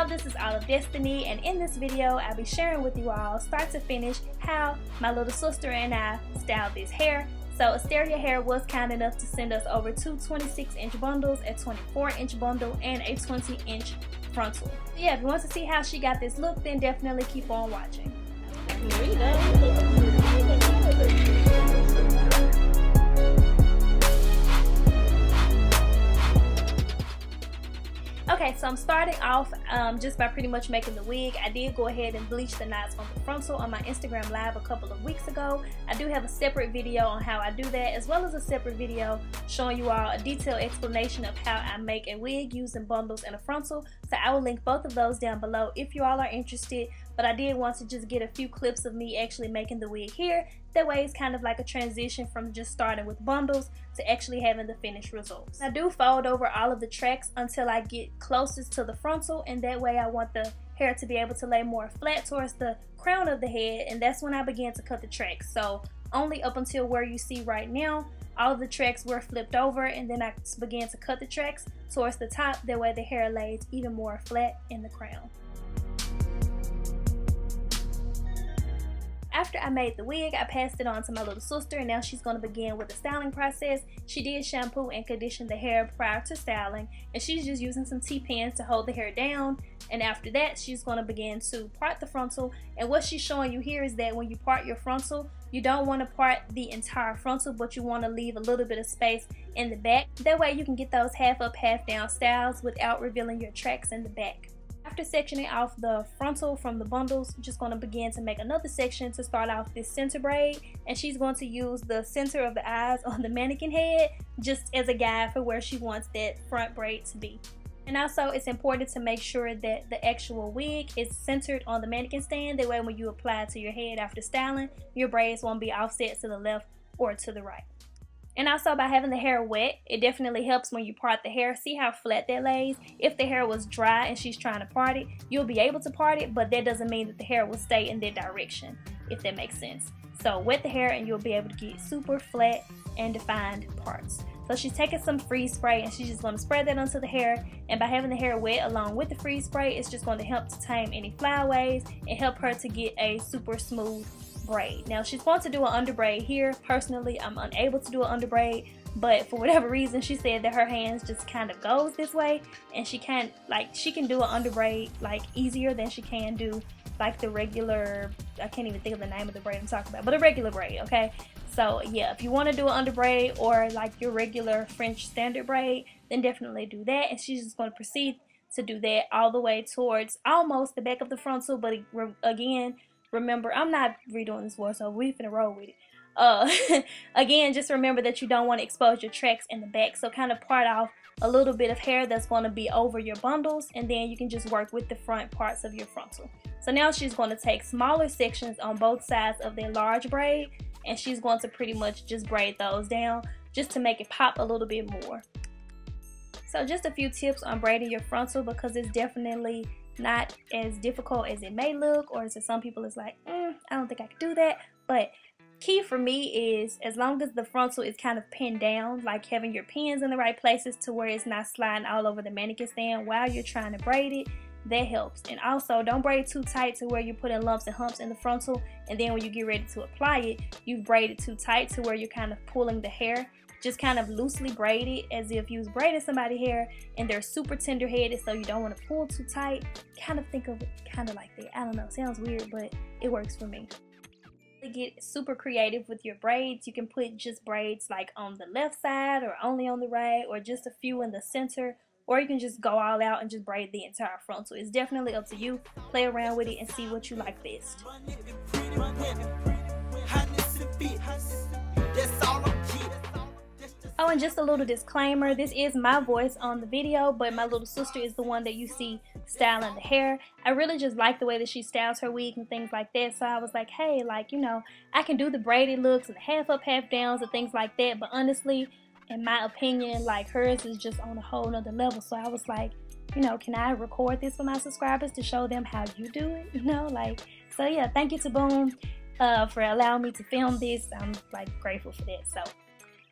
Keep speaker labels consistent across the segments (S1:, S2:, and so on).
S1: Hello, this is All of Destiny, and in this video I'll be sharing with you all start to finish how my little sister and I styled this hair. So Asteria Hair was kind enough to send us over two 26-inch bundles, a 24-inch bundle, and a 20-inch frontal. So yeah, if you want to see how she got this look, then definitely keep on watching. Here we go. Okay, so I'm starting off just by pretty much making the wig. I did go ahead and bleach the knots on the frontal on my Instagram live a couple of weeks ago. I do have a separate video on how I do that, as well as a separate video showing you all a detailed explanation of how I make a wig using bundles and a frontal. So I will link both of those down below if you all are interested. But I did want to just get a few clips of me actually making the wig here. That way it's kind of like a transition from just starting with bundles to actually having the finished results. I do fold over all of the tracks until I get closest to the frontal, and that way I want the hair to be able to lay more flat towards the crown of the head, and that's when I began to cut the tracks. So only up until where you see right now, all of the tracks were flipped over, and then I began to cut the tracks towards the top. That way the hair lays even more flat in the crown. After I made the wig, I passed it on to my little sister, and now she's going to begin with the styling process. She did shampoo and condition the hair prior to styling, and she's just using some T-pins to hold the hair down. And after that, she's going to begin to part the frontal. And what she's showing you here is that when you part your frontal, you don't want to part the entire frontal, but you want to leave a little bit of space in the back. That way you can get those half up, half down styles without revealing your tracks in the back. After sectioning off the frontal from the bundles, I'm just going to begin to make another section to start off this center braid, and she's going to use the center of the eyes on the mannequin head just as a guide for where she wants that front braid to be. And also it's important to make sure that the actual wig is centered on the mannequin stand. That way when you apply it to your head after styling, your braids won't be offset to the left or to the right. And also by having the hair wet, it definitely helps when you part the hair. See how flat that lays? If the hair was dry and she's trying to part it, you'll be able to part it, but that doesn't mean that the hair will stay in that direction, if that makes sense. So wet the hair and you'll be able to get super flat and defined parts. So she's taking some freeze spray and she's just going to spread that onto the hair, and by having the hair wet along with the freeze spray, it's just going to help to tame any flyaways and help her to get a super smooth braid. Now she's going to do an under braid here. Personally, I'm unable to do an under braid, but for whatever reason she said that her hands just kind of goes this way, and she can do an under braid like easier than she can do like the regular, I can't even think of the name of the braid I'm talking about, but a regular braid. Okay, so yeah, if you want to do an under braid or like your regular French standard braid, then definitely do that. And she's just going to proceed to do that all the way towards almost the back of the frontal. But again, remember, I'm not redoing this voiceover, we finna roll with it. Again, just remember that you don't want to expose your tracks in the back, so kind of part off a little bit of hair that's going to be over your bundles, and then you can just work with the front parts of your frontal. So now she's going to take smaller sections on both sides of the enlarge braid, and she's going to pretty much just braid those down just to make it pop a little bit more. So just a few tips on braiding your frontal, because it's definitely not as difficult as it may look, or to some people it's like, I don't think I could do that. But key for me is, as long as the frontal is kind of pinned down, like having your pins in the right places to where it's not sliding all over the mannequin stand while you're trying to braid it, that helps. And also don't braid too tight to where you're putting lumps and humps in the frontal, and then when you get ready to apply it, you've braided too tight to where you're kind of pulling the hair. Just kind of loosely braid it as if you was braiding somebody's hair and they're super tender headed, so you don't want to pull too tight. Kind of think of it kind of like that. I don't know, sounds weird, but it works for me. To get super creative with your braids, you can put just braids like on the left side or only on the right, or just a few in the center, or you can just go all out and just braid the entire frontal. It's definitely up to you. Play around with it and see what you like best. Oh, and just a little disclaimer, this is my voice on the video, but my little sister is the one that you see styling the hair. I really just like the way that she styles her wig and things like that, so I was like, hey, like, you know, I can do the braided looks and the half up, half downs and things like that, but honestly, in my opinion, like, hers is just on a whole nother level. So I was like, you know, can I record this for my subscribers to show them how you do it, you know, like, so yeah, thank you to Boon for allowing me to film this. I'm like grateful for that. So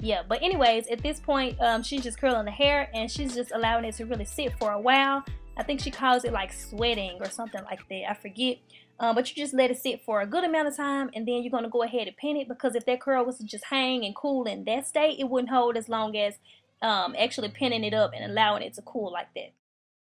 S1: yeah, but anyways, at this point she's just curling the hair and she's just allowing it to really sit for a while. I think she calls it like sweating or something like that. I forget. But you just let it sit for a good amount of time, and then you're going to go ahead and pin it, because if that curl was to just hang and cool in that state, it wouldn't hold as long as actually pinning it up and allowing it to cool like that.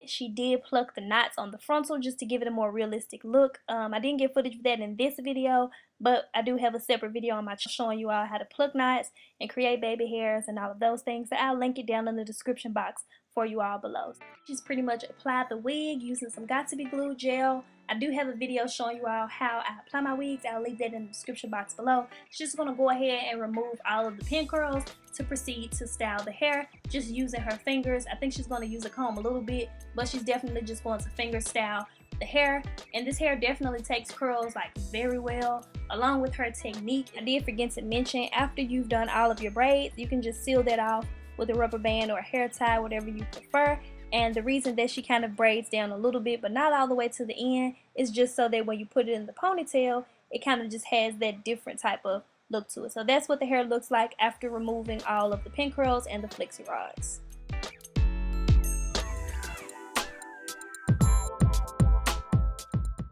S1: She did pluck the knots on the frontal just to give it a more realistic look. I didn't get footage of that in this video, but I do have a separate video on my channel showing you all how to pluck knots and create baby hairs and all of those things. So I'll link it down in the description box for you all below. She's pretty much applied the wig using some Got2b glue gel. I do have a video showing you all how I apply my wigs. I'll leave that in the description box below. She's just going to go ahead and remove all of the pin curls to proceed to style the hair, just using her fingers. I think she's going to use a comb a little bit, but she's definitely just going to finger style the hair. And this hair definitely takes curls like very well, along with her technique. I did forget to mention, after you've done all of your braids, you can just seal that off with a rubber band or a hair tie, whatever you prefer. And the reason that she kind of braids down a little bit, but not all the way to the end, is just so that when you put it in the ponytail, it kind of just has that different type of look to it. So that's what the hair looks like after removing all of the pin curls and the flexi rods.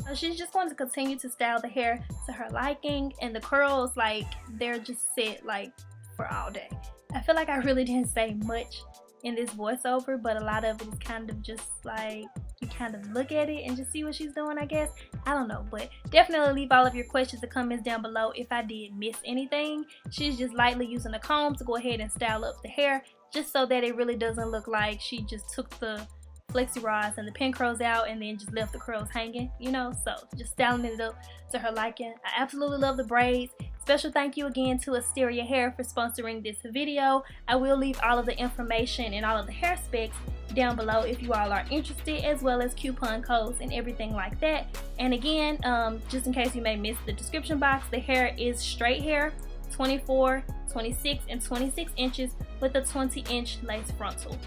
S1: So she's just going to continue to style the hair to her liking, and the curls, like, they're just set like for all day. I feel like I really didn't say much in this voiceover, but a lot of it is kind of just like you kind of look at it and just see what she's doing, I guess. I don't know, but definitely leave all of your questions and comments down below if I did miss anything. She's just lightly using a comb to go ahead and style up the hair, just so that it really doesn't look like she just took the flexi rods and the pin curls out and then just left the curls hanging, you know. So just styling it up to her liking. I absolutely love the braids. Special thank you again to Asteria Hair for sponsoring this video. I will leave all of the information and all of the hair specs down below if you all are interested, as well as coupon codes and everything like that. And again, just in case you may miss the description box, the hair is straight hair, 24, 26, and 26 inches with a 20-inch lace frontal.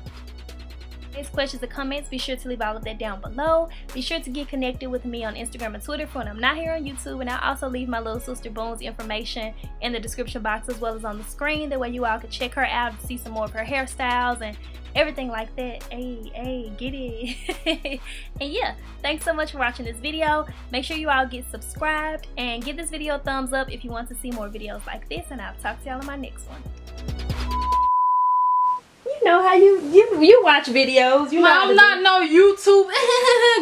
S1: Questions or comments, be sure to leave all of that down below. Be sure to get connected with me on Instagram and Twitter for when I'm not here on YouTube, and I'll also leave my little sister Boon's information in the description box as well as on the screen. That way you all can check her out and see some more of her hairstyles and everything like that. Hey, get it. And yeah, thanks so much for watching this video. Make sure you all get subscribed and give this video a thumbs up if you want to see more videos like this, and I'll talk to y'all in my next one. You know how you watch videos. You know,
S2: I'm not no YouTube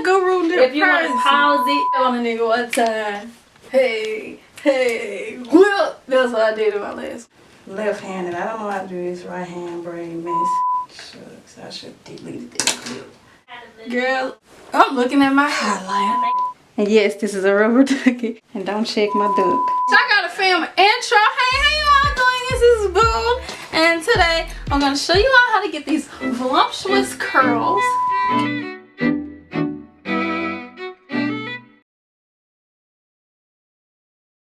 S2: guru.
S1: If you want to pause it
S2: on a nigga one time. Hey, well, that's what I did in my left-handed. I don't know how to do this right hand braid mess. Shucks, I should delete that clip. Girl, I'm looking at my highlight. And yes, this is a rubber ducky. And don't check my duck. So I gotta film an intro. Hey, how you all doing? This is Boon. And today, I'm gonna show you all how to get these voluptuous curls.